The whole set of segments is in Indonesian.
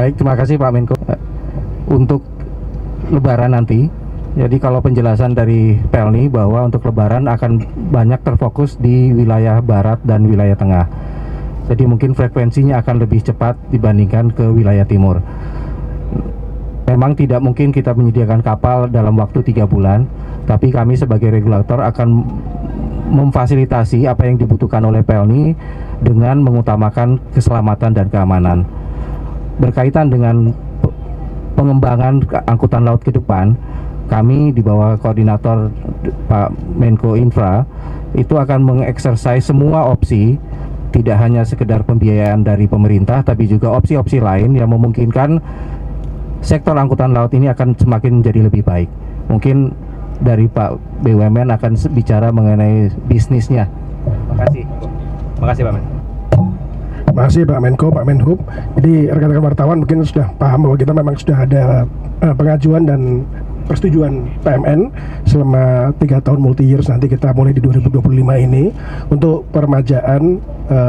Baik, terima kasih Pak Menko. Untuk Lebaran nanti, jadi kalau penjelasan dari Pelni bahwa untuk Lebaran akan banyak terfokus di wilayah Barat dan wilayah Tengah. Jadi mungkin frekuensinya akan lebih cepat dibandingkan ke wilayah Timur. Memang tidak mungkin kita menyediakan kapal dalam waktu 3 bulan, tapi kami sebagai regulator akan memfasilitasi apa yang dibutuhkan oleh Pelni dengan mengutamakan keselamatan dan keamanan. Berkaitan dengan pengembangan angkutan laut ke depan, kami di bawah koordinator Pak Menko Infra itu akan mengeksersis semua opsi, tidak hanya sekedar pembiayaan dari pemerintah, tapi juga opsi-opsi lain yang memungkinkan sektor angkutan laut ini akan semakin menjadi lebih baik. Mungkin dari Pak BUMN akan bicara mengenai bisnisnya. Terima kasih. Terima kasih Pak Menko. Terima kasih Pak Menko, Pak Menhub. Jadi rekan-rekan wartawan mungkin sudah paham bahwa kita memang sudah ada pengajuan dan persetujuan PMN selama 3 tahun multi years, nanti kita mulai di 2025 ini untuk permajaan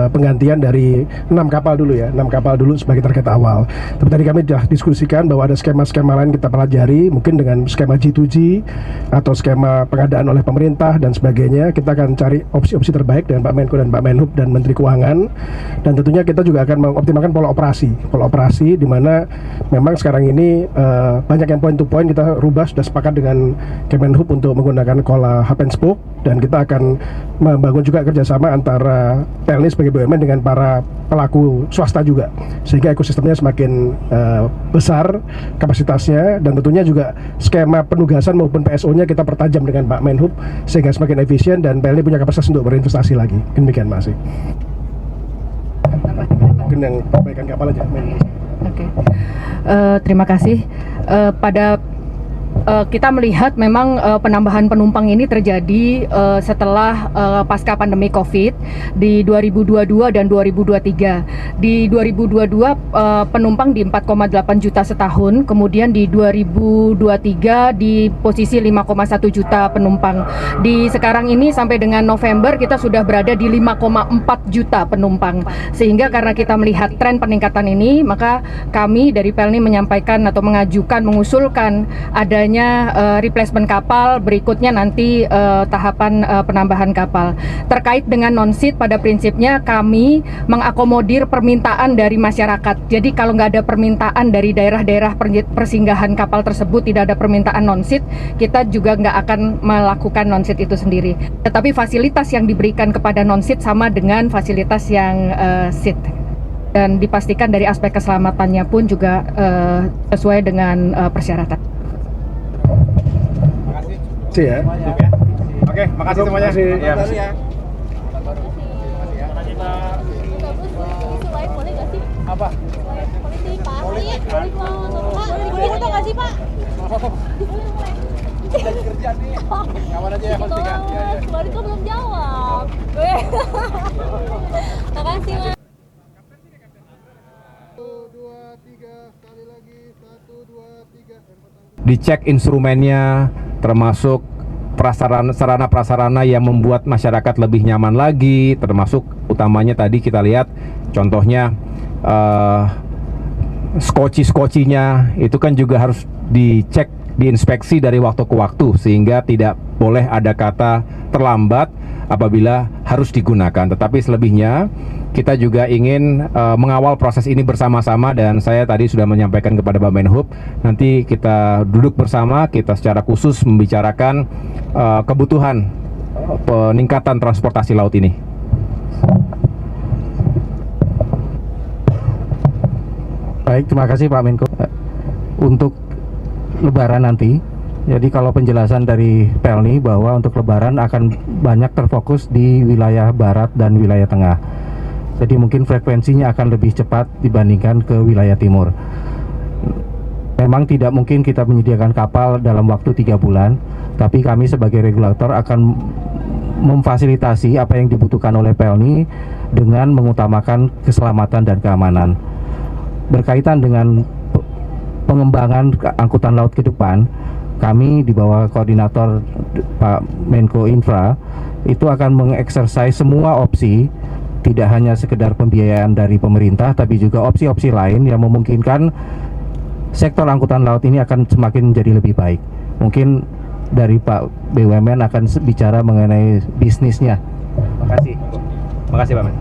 penggantian dari 6 kapal dulu ya, 6 kapal dulu sebagai target awal. Tapi tadi kami sudah diskusikan bahwa ada skema-skema lain kita pelajari, mungkin dengan skema G2G atau skema pengadaan oleh pemerintah dan sebagainya. Kita akan cari opsi-opsi terbaik dengan Pak Menko dan Pak Menhub dan Menteri Keuangan, dan tentunya kita juga akan mengoptimalkan pola operasi di mana memang sekarang ini banyak yang point to point kita rubah, sudah sepakat dengan Kemenhub untuk menggunakan pola hub and spoke, dan kita akan membangun juga kerjasama antara Pelni sebagai BUMN dengan para pelaku swasta juga, sehingga ekosistemnya semakin besar kapasitasnya, dan tentunya juga skema penugasan maupun PSO-nya kita pertajam dengan Pak Menhub sehingga semakin efisien dan Pelni punya kapasitas untuk berinvestasi lagi. Demikian Mas. Mungkin yang perbaikan kapal aja. Oke. Terima kasih. Kita melihat memang penambahan penumpang ini terjadi setelah pasca pandemi COVID di 2022 dan 2023. Di 2022 penumpang di 4,8 juta setahun, kemudian di 2023 di posisi 5,1 juta penumpang. Di sekarang ini sampai dengan November kita sudah berada di 5,4 juta penumpang. Sehingga karena kita melihat tren peningkatan ini, maka kami dari Pelni menyampaikan atau mengusulkan adanya replacement kapal, berikutnya nanti tahapan penambahan kapal. Terkait dengan non-seat, pada prinsipnya kami mengakomodir permintaan dari masyarakat. Jadi kalau nggak ada permintaan dari daerah-daerah persinggahan kapal tersebut, tidak ada permintaan non-seat, kita juga nggak akan melakukan non-seat itu sendiri. Tetapi fasilitas yang diberikan kepada non-seat sama dengan fasilitas yang seat. Dan dipastikan dari aspek keselamatannya pun juga sesuai dengan persyaratan. Ya. Oke, makasih semuanya. Ya. Apa? Politik, Pak. Boleh foto nggak sih, Pak? Lagi kerja nih. Kawan aja ya, politik ya. Kemarin kok belum jawab. Makasih, Mas. 1, 2, 3, sekali lagi. 1, 2, 3. Dicek instrumennya, termasuk sarana-prasarana yang membuat masyarakat lebih nyaman lagi, termasuk utamanya tadi kita lihat contohnya skoci-skocinya itu kan juga harus dicek, diinspeksi dari waktu ke waktu, sehingga tidak boleh ada kata terlambat apabila harus digunakan. Tetapi selebihnya kita juga ingin mengawal proses ini bersama-sama, dan saya tadi sudah menyampaikan kepada Pak Menhub, nanti kita duduk bersama, kita secara khusus membicarakan kebutuhan peningkatan transportasi laut ini. Baik, terima kasih Pak Menko. Untuk Lebaran nanti, jadi kalau penjelasan dari Pelni bahwa untuk Lebaran akan banyak terfokus di wilayah Barat dan wilayah Tengah. Jadi mungkin frekuensinya akan lebih cepat dibandingkan ke wilayah Timur. Memang tidak mungkin kita menyediakan kapal dalam waktu 3 bulan, tapi kami sebagai regulator akan memfasilitasi apa yang dibutuhkan oleh Pelni dengan mengutamakan keselamatan dan keamanan. Berkaitan dengan pengembangan angkutan laut ke depan, kami di bawah koordinator Pak Menko Infra itu akan mengeksersis semua opsi, tidak hanya sekedar pembiayaan dari pemerintah, tapi juga opsi-opsi lain yang memungkinkan sektor angkutan laut ini akan semakin menjadi lebih baik. Mungkin dari Pak BUMN akan bicara mengenai bisnisnya. Makasih. Makasih Pak Men.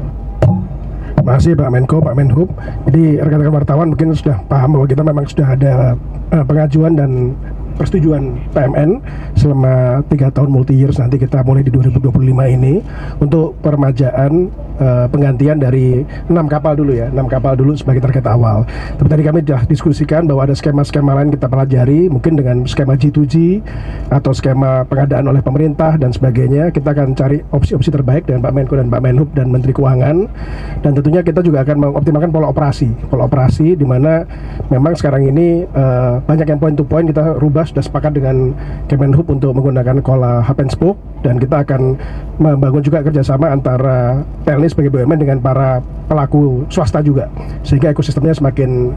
Terima kasih Pak Menko, Pak Menhub. Jadi rekan-rekan wartawan mungkin sudah paham bahwa kita memang sudah ada pengajuan dan persetujuan PMN selama 3 tahun multi years, nanti kita mulai di 2025 ini untuk peremajaan penggantian dari 6 kapal dulu ya, 6 kapal dulu sebagai target awal. Tapi tadi kami sudah diskusikan bahwa ada skema-skema lain kita pelajari, mungkin dengan skema G2G atau skema pengadaan oleh pemerintah dan sebagainya. Kita akan cari opsi-opsi terbaik dengan Pak Menko dan Pak Menhub dan Menteri Keuangan. Dan tentunya kita juga akan mengoptimalkan pola operasi di mana memang sekarang ini banyak yang point to point kita rubah, sudah sepakat dengan Kemenhub untuk menggunakan pola hub and spoke, dan kita akan membangun juga kerjasama antara PLN sebagai BUMN dengan para pelaku swasta juga, sehingga ekosistemnya semakin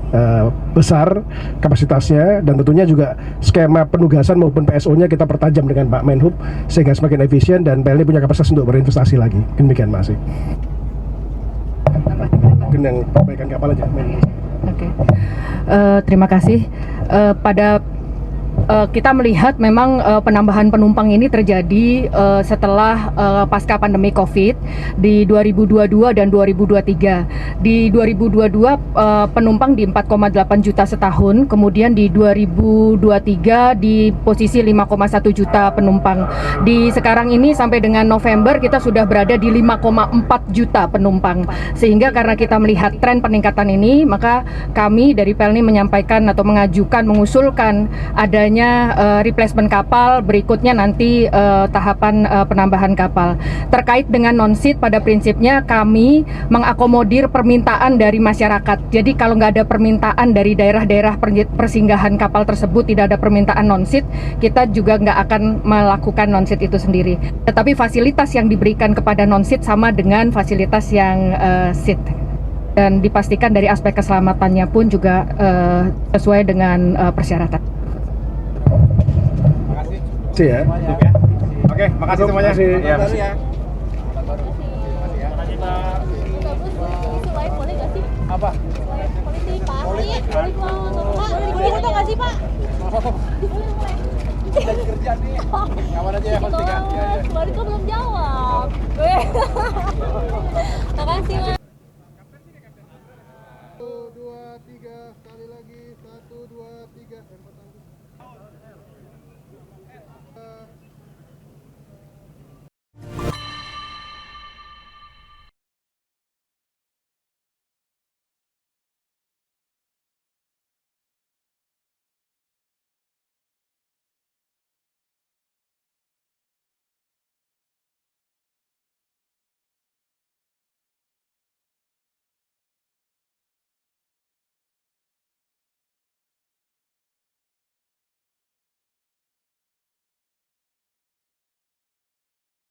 besar kapasitasnya, dan tentunya juga skema penugasan maupun PSO-nya kita pertajam dengan Pak Menhub sehingga semakin efisien dan PLN punya kapasitas untuk berinvestasi lagi. Demikian Mas. Mungkin yang perbaikan kapal aja. Oke. Terima kasih. Kita melihat memang penambahan penumpang ini terjadi setelah pasca pandemi COVID di 2022 dan 2023. Di 2022 penumpang di 4,8 juta setahun, kemudian di 2023 di posisi 5,1 juta penumpang. Di sekarang ini sampai dengan November kita sudah berada di 5,4 juta penumpang. Sehingga karena kita melihat tren peningkatan ini, maka kami dari PLN menyampaikan atau mengusulkan adanya replacement kapal, berikutnya nanti tahapan penambahan kapal. Terkait dengan non-seat, pada prinsipnya kami mengakomodir permintaan dari masyarakat. Jadi kalau nggak ada permintaan dari daerah-daerah persinggahan kapal tersebut, tidak ada permintaan non-seat, kita juga nggak akan melakukan non-seat itu sendiri. Tetapi fasilitas yang diberikan kepada non-seat sama dengan fasilitas yang seat. Dan dipastikan dari aspek keselamatannya pun juga sesuai dengan persyaratan. Ya. Oke, makasih semuanya. Makasih. Baru ya. Isu lain boleh nggak sih? Apa? Politik, Pak. Boleh boleh foto nggak sih, Pak? Boleh. Jadi kerja nih. Kawan aja ya, Mas. Kemarin kok belum jawab. Makasih, Mas. 1, 2, 3, sekali lagi. 1, 2, 3.